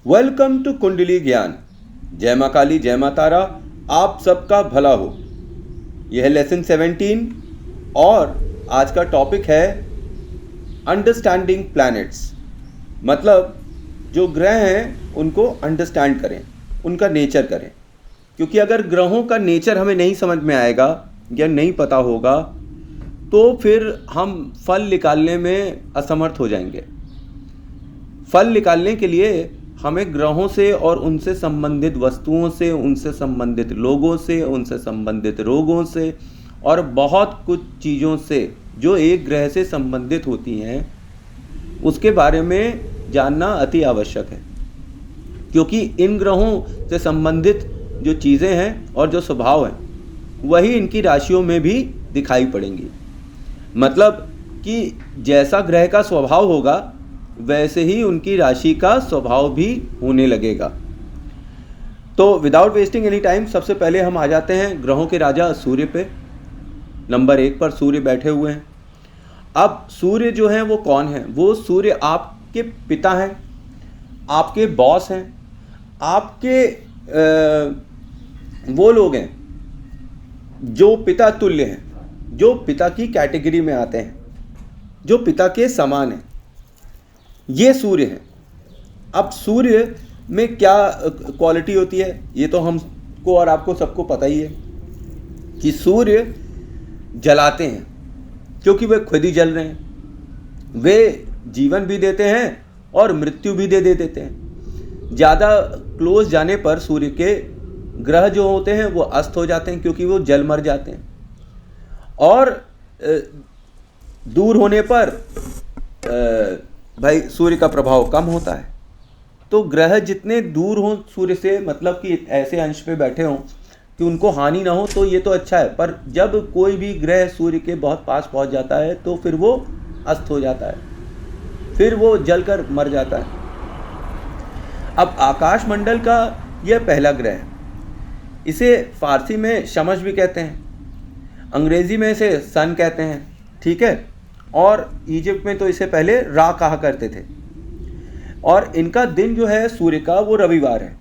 Welcome to कुंडली ज्ञान। जय माँ काली, जय माँ तारा, आप सबका भला हो। यह है लेसन 17 और आज का टॉपिक है अंडरस्टैंडिंग प्लैनेट्स। मतलब जो ग्रह हैं उनको अंडरस्टैंड करें, उनका नेचर करें, क्योंकि अगर ग्रहों का नेचर हमें नहीं समझ में आएगा या नहीं पता होगा तो फिर हम फल निकालने में असमर्थ हो जाएंगे। फल निकालने के लिए हमें ग्रहों से और उनसे संबंधित वस्तुओं से, उनसे संबंधित लोगों से, उनसे संबंधित रोगों से और बहुत कुछ चीज़ों से जो एक ग्रह से संबंधित होती हैं उसके बारे में जानना अति आवश्यक है, क्योंकि इन ग्रहों से संबंधित जो चीज़ें हैं और जो स्वभाव हैं वही इनकी राशियों में भी दिखाई पड़ेंगी। मतलब कि जैसा ग्रह का स्वभाव होगा वैसे ही उनकी राशि का स्वभाव भी होने लगेगा। तो विदाउट वेस्टिंग एनी टाइम सबसे पहले हम आ जाते हैं ग्रहों के राजा सूर्य पे। नंबर 1 पर सूर्य बैठे हुए हैं। अब सूर्य जो हैं वो कौन है? वो सूर्य आपके पिता हैं, आपके बॉस हैं, आपके वो लोग हैं जो पिता तुल्य हैं, जो पिता की कैटेगरी में आते हैं, जो पिता के समान हैं। ये सूर्य है। अब सूर्य में क्या क्वालिटी होती है ये तो हमको और आपको सबको पता ही है कि सूर्य जलाते हैं, क्योंकि वे खुद ही जल रहे हैं। वे जीवन भी देते हैं और मृत्यु भी दे देते हैं। ज़्यादा क्लोज जाने पर सूर्य के ग्रह जो होते हैं वो अस्त हो जाते हैं, क्योंकि वो जल मर जाते हैं। और दूर होने पर भाई सूर्य का प्रभाव कम होता है। तो ग्रह जितने दूर हों सूर्य से, मतलब कि ऐसे अंश पे बैठे हों कि उनको हानि ना हो, तो ये तो अच्छा है। पर जब कोई भी ग्रह सूर्य के बहुत पास पहुंच जाता है तो फिर वो अस्त हो जाता है, फिर वो जलकर मर जाता है। अब आकाशमंडल का यह पहला ग्रह है। इसे फारसी में शमस भी कहते हैं, अंग्रेजी में इसे सन कहते हैं, ठीक है। और इजिप्ट में तो इसे पहले रा कहा करते थे। और इनका दिन जो है सूर्य का वो रविवार है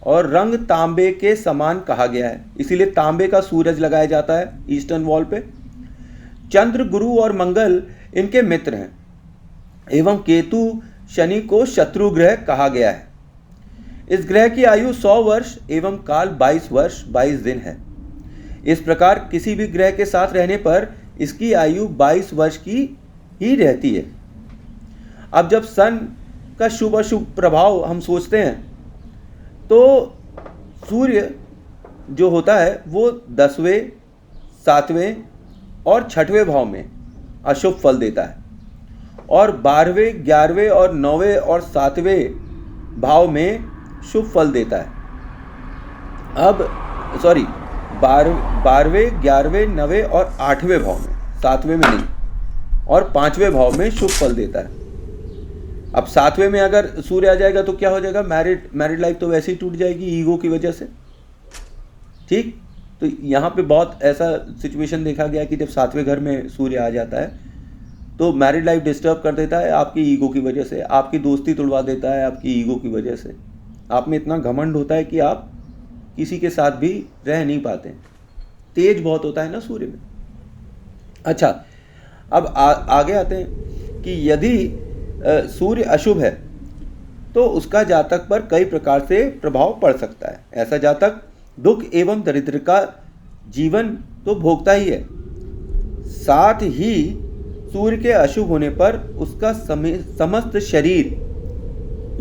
और रंग तांबे के समान कहा गया है, इसीलिए तांबे का सूरज लगाया जाता है ईस्टर्न वॉल पे। चंद्र, गुरु और मंगल इनके मित्र हैं एवं केतु शनि को शत्रु ग्रह कहा गया है। इस ग्रह की आयु 100 वर्ष एवं काल 22 वर्ष 22 दिन है। इस प्रकार किसी भी ग्रह के साथ रहने पर इसकी आयु 22 वर्ष की ही रहती है। अब जब सन का शुभ अशुभ प्रभाव हम सोचते हैं तो सूर्य जो होता है वो 10वें, 7वें और 6वें भाव में अशुभ फल देता है और 12वें, 11वें और 9वें और 7वें भाव में शुभ फल देता है। अब 12वें, 11वें, 9वें और 8वें भाव में, 7वें में नहीं, और 5वें भाव में शुभ फल देता है। अब 7वें में अगर सूर्य आ जाएगा तो क्या हो जाएगा? मैरिड लाइफ तो वैसे ही टूट जाएगी ईगो की वजह से, ठीक। तो यहाँ पे बहुत ऐसा सिचुएशन देखा गया कि जब 7वें घर में सूर्य आ जाता है तो मैरिड लाइफ डिस्टर्ब कर देता है आपकी ईगो की वजह से, आपकी दोस्ती तुड़वा देता है आपकी ईगो की वजह से। आप में इतना घमंड होता है कि आप किसी के साथ भी रह नहीं पाते। तेज बहुत होता है ना सूर्य में। अच्छा, अब आगे आते हैं कि यदि सूर्य अशुभ है तो उसका जातक पर कई प्रकार से प्रभाव पड़ सकता है। ऐसा जातक दुख एवं दरिद्र का जीवन तो भोगता ही है, साथ ही सूर्य के अशुभ होने पर उसका समस्त शरीर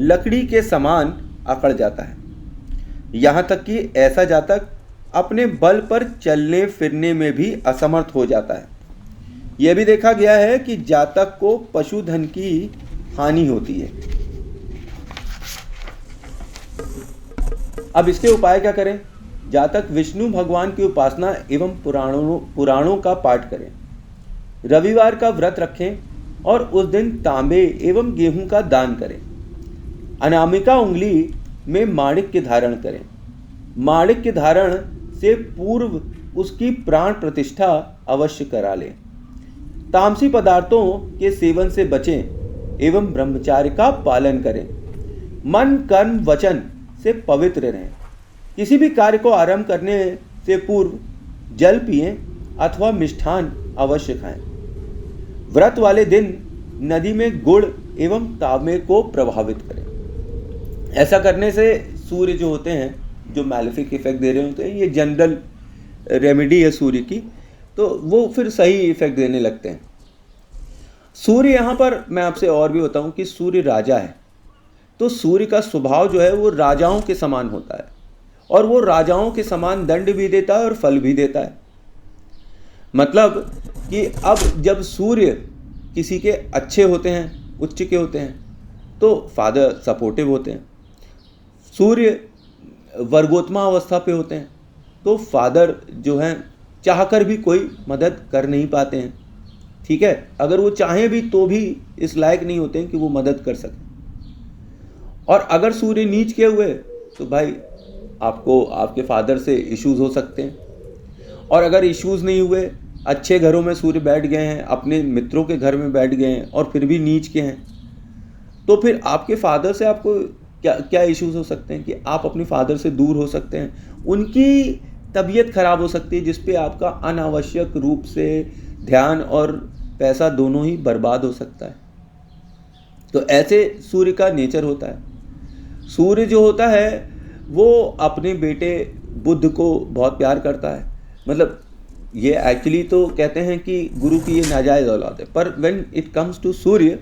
लकड़ी के समान अकड़ जाता है। यहाँ तक कि ऐसा जातक अपने बल पर चलने फिरने में भी असमर्थ हो जाता है। यह भी देखा गया है कि जातक को पशुधन की हानि होती है। अब इसके उपाय क्या करें? जातक विष्णु भगवान की उपासना एवं पुराणों का पाठ करें, रविवार का व्रत रखें और उस दिन तांबे एवं गेहूं का दान करें। अनामिका उंगली में माणिक्य धारण करें। माणिक्य धारण से पूर्व उसकी प्राण प्रतिष्ठा अवश्य करा लें। तामसी पदार्थों के सेवन से बचें एवं ब्रह्मचार्य का पालन करें। मन कर्म वचन से पवित्र रहें। किसी भी कार्य को आरंभ करने से पूर्व जल पिएं अथवा मिष्ठान अवश्य खाएं। व्रत वाले दिन नदी में गुड़ एवं तांबे को प्रभावित करें। ऐसा करने से सूर्य जो होते हैं, जो मैलेफिक इफेक्ट दे रहे होते हैं, ये जनरल रेमेडी है सूर्य की, तो वो फिर सही इफेक्ट देने लगते हैं। सूर्य यहाँ पर मैं आपसे और भी बताऊं कि सूर्य राजा है, तो सूर्य का स्वभाव जो है वो राजाओं के समान होता है, और वो राजाओं के समान दंड भी देता है और फल भी देता है। मतलब कि अब जब सूर्य किसी के अच्छे होते हैं, उच्च के होते हैं, तो फादर सपोर्टिव होते हैं। सूर्य वर्गोत्मा अवस्था पे होते हैं, तो फादर जो हैं चाहकर भी कोई मदद कर नहीं पाते हैं। ठीक है, अगर वो चाहें भी तो भी इस लायक नहीं होते हैं कि वो मदद कर सकें। और अगर सूर्य नीच के हुए तो भाई आपको आपके फादर से इश्यूज हो सकते हैं। और अगर इश्यूज नहीं हुए, अच्छे घरों में सूर्य बैठ गए हैं, अपने मित्रों के घर में बैठ गए हैं और फिर भी नीच के हैं, तो फिर आपके फादर से आपको क्या क्या इश्यूज हो सकते हैं कि आप अपने फादर से दूर हो सकते हैं। उनकी तबीयत खराब हो सकती है, जिस पे आपका अनावश्यक रूप से ध्यान और पैसा दोनों ही बर्बाद हो सकता है। तो ऐसे सूर्य का नेचर होता है। सूर्य जो होता है वो अपने बेटे बुध को बहुत प्यार करता है। मतलब ये एक्चुअली तो कहते हैं कि गुरु की ये नाजायज़ औलाद है, पर व्हेन इट कम्स टू सूर्य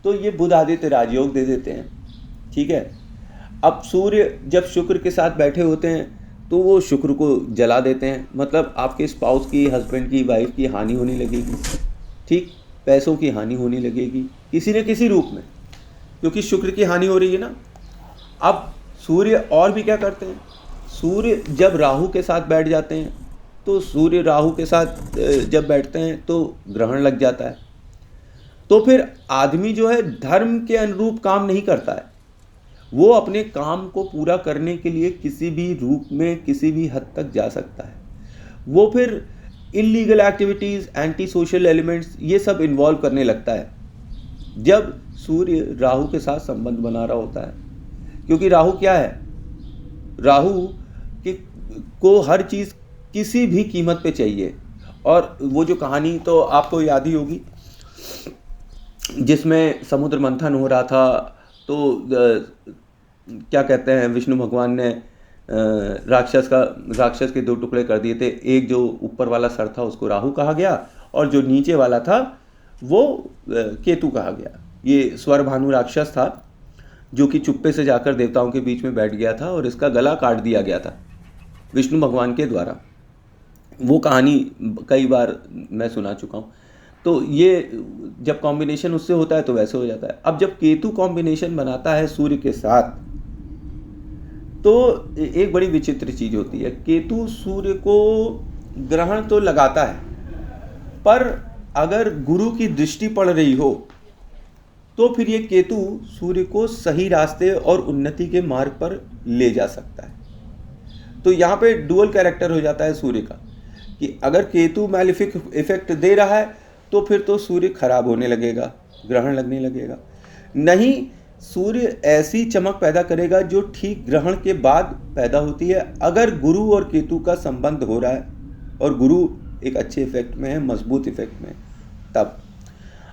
तो ये बुध आदित्य राजयोग दे देते हैं। ठीक है, अब सूर्य जब शुक्र के साथ बैठे होते हैं तो वो शुक्र को जला देते हैं। मतलब आपके स्पाउस की, हस्बैंड की, वाइफ की हानि होने लगेगी। ठीक, पैसों की हानि होने लगेगी किसी न किसी रूप में, क्योंकि शुक्र की हानि हो रही है ना। अब सूर्य और भी क्या करते हैं, सूर्य जब राहु के साथ बैठ जाते हैं, तो सूर्य राहु के साथ जब बैठते हैं तो ग्रहण लग जाता है। तो फिर आदमी जो है धर्म के अनुरूप काम नहीं करता है। वो अपने काम को पूरा करने के लिए किसी भी रूप में किसी भी हद तक जा सकता है। वो फिर illegal activities, anti social elements, ये सब इन्वॉल्व करने लगता है जब सूर्य राहु के साथ संबंध बना रहा होता है। क्योंकि राहु क्या है, राहु को हर चीज़ किसी भी कीमत पे चाहिए। और वो जो कहानी तो आपको याद ही होगी जिसमें समुद्र मंथन हो रहा था, तो क्या कहते हैं, विष्णु भगवान ने राक्षस के दो टुकड़े कर दिए थे। एक जो ऊपर वाला सर था उसको राहु कहा गया, और जो नीचे वाला था वो केतु कहा गया। ये स्वर भानु राक्षस था जो कि चुप्पे से जाकर देवताओं के बीच में बैठ गया था और इसका गला काट दिया गया था विष्णु भगवान के द्वारा। वो कहानी कई बार मैं सुना चुका हूँ। तो ये जब कॉम्बिनेशन उससे होता है तो वैसे हो जाता है। अब जब केतु कॉम्बिनेशन बनाता है सूर्य के साथ तो एक बड़ी विचित्र चीज़ होती है। केतु सूर्य को ग्रहण तो लगाता है, पर अगर गुरु की दृष्टि पड़ रही हो तो फिर ये केतु सूर्य को सही रास्ते और उन्नति के मार्ग पर ले जा सकता है। तो यहाँ पे डुअल कैरेक्टर हो जाता है सूर्य का कि अगर केतु मैलिफिक इफेक्ट दे रहा है तो फिर तो सूर्य खराब होने लगेगा, ग्रहण लगने लगेगा। नहीं, सूर्य ऐसी चमक पैदा करेगा जो ठीक ग्रहण के बाद पैदा होती है, अगर गुरु और केतु का संबंध हो रहा है और गुरु एक अच्छे इफेक्ट में है, मजबूत इफेक्ट में, तब।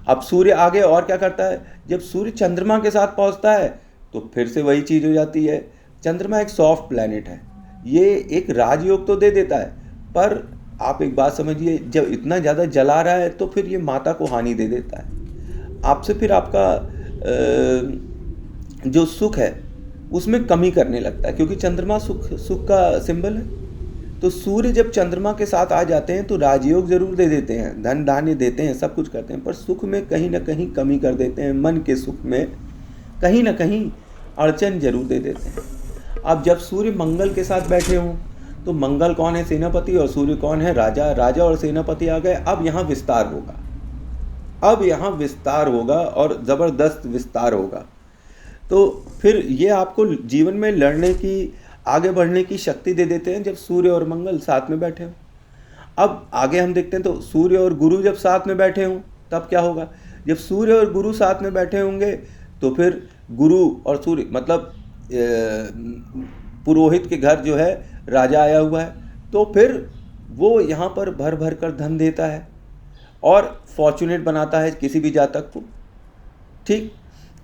अब सूर्य आगे और क्या करता है, जब सूर्य चंद्रमा के साथ पहुंचता है तो फिर से वही चीज़ हो जाती है। चंद्रमा एक सॉफ्ट प्लैनेट है, ये एक राजयोग तो दे देता है, पर आप एक बात समझिए, जब इतना ज़्यादा जला रहा है तो फिर ये माता को हानि दे देता है। आपसे फिर आपका जो सुख है उसमें कमी करने लगता है, क्योंकि चंद्रमा सुख का सिंबल है। तो सूर्य जब चंद्रमा के साथ आ जाते हैं तो राजयोग जरूर दे देते हैं, धन धान्य देते हैं, सब कुछ करते हैं, पर सुख में कहीं ना कहीं कमी कर देते हैं। मन के सुख में कहीं ना कहीं अड़चन जरूर दे देते हैं। अब जब सूर्य मंगल के साथ बैठे हों तो मंगल कौन है, सेनापति, और सूर्य कौन है, राजा। राजा और सेनापति आ गए। अब यहाँ विस्तार होगा, अब यहाँ विस्तार होगा और ज़बरदस्त विस्तार होगा। तो फिर ये आपको जीवन में लड़ने की, आगे बढ़ने की शक्ति दे देते हैं जब सूर्य और मंगल साथ में बैठे हों। अब आगे हम देखते हैं तो सूर्य और गुरु जब साथ में बैठे हों तब क्या होगा। जब सूर्य और गुरु साथ में बैठे होंगे तो फिर गुरु और सूर्य मतलब पुरोहित के घर जो है राजा आया हुआ है, तो फिर वो यहाँ पर भर भर कर धन देता है और फॉर्चुनेट बनाता है किसी भी जातक को। ठीक,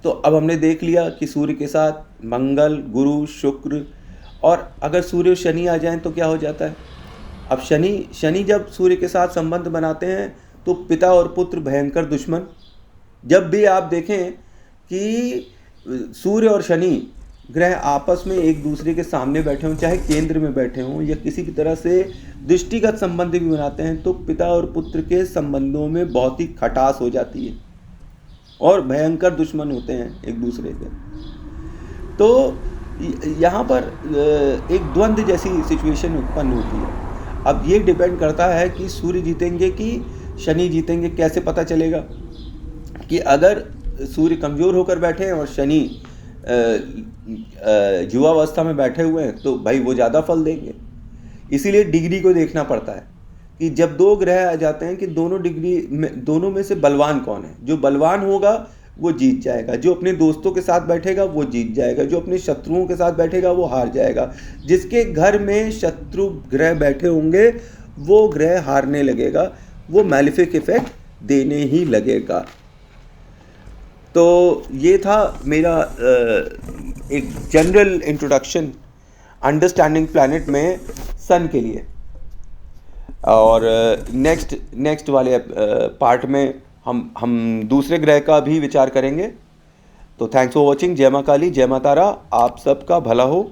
तो अब हमने देख लिया कि सूर्य के साथ मंगल, गुरु, शुक्र, और अगर सूर्य शनि आ जाएं तो क्या हो जाता है। अब शनि जब सूर्य के साथ संबंध बनाते हैं तो पिता और पुत्र भयंकर दुश्मन। जब भी आप देखें कि सूर्य और शनि ग्रह आपस में एक दूसरे के सामने बैठे हों, चाहे केंद्र में बैठे हों या किसी भी तरह से दृष्टिगत संबंध भी बनाते हैं, तो पिता और पुत्र के संबंधों में बहुत ही खटास हो जाती है और भयंकर दुश्मन होते हैं एक दूसरे के। तो यहाँ पर एक द्वंद्व जैसी सिचुएशन उत्पन्न होती है। अब ये डिपेंड करता है कि सूर्य जीतेंगे कि शनि जीतेंगे। कैसे पता चलेगा कि अगर सूर्य कमज़ोर होकर बैठे हैं और शनि युवावस्था में बैठे हुए हैं तो भाई वो ज़्यादा फल देंगे। इसीलिए डिग्री को देखना पड़ता है कि जब दो ग्रह आ जाते हैं कि दोनों में से बलवान कौन है। जो बलवान होगा वो जीत जाएगा, जो अपने दोस्तों के साथ बैठेगा वो जीत जाएगा, जो अपने शत्रुओं के साथ बैठेगा वो हार जाएगा। जिसके घर में शत्रु ग्रह बैठे होंगे वो ग्रह हारने लगेगा, वो मैलेफिक इफेक्ट देने ही लगेगा। तो ये था मेरा एक जनरल इंट्रोडक्शन अंडरस्टैंडिंग प्लैनेट में सन के लिए। और नेक्स्ट वाले पार्ट में हम दूसरे ग्रह का भी विचार करेंगे। तो थैंक्स फॉर वॉचिंग। जय मां काली, जय मां तारा, आप सबका भला हो।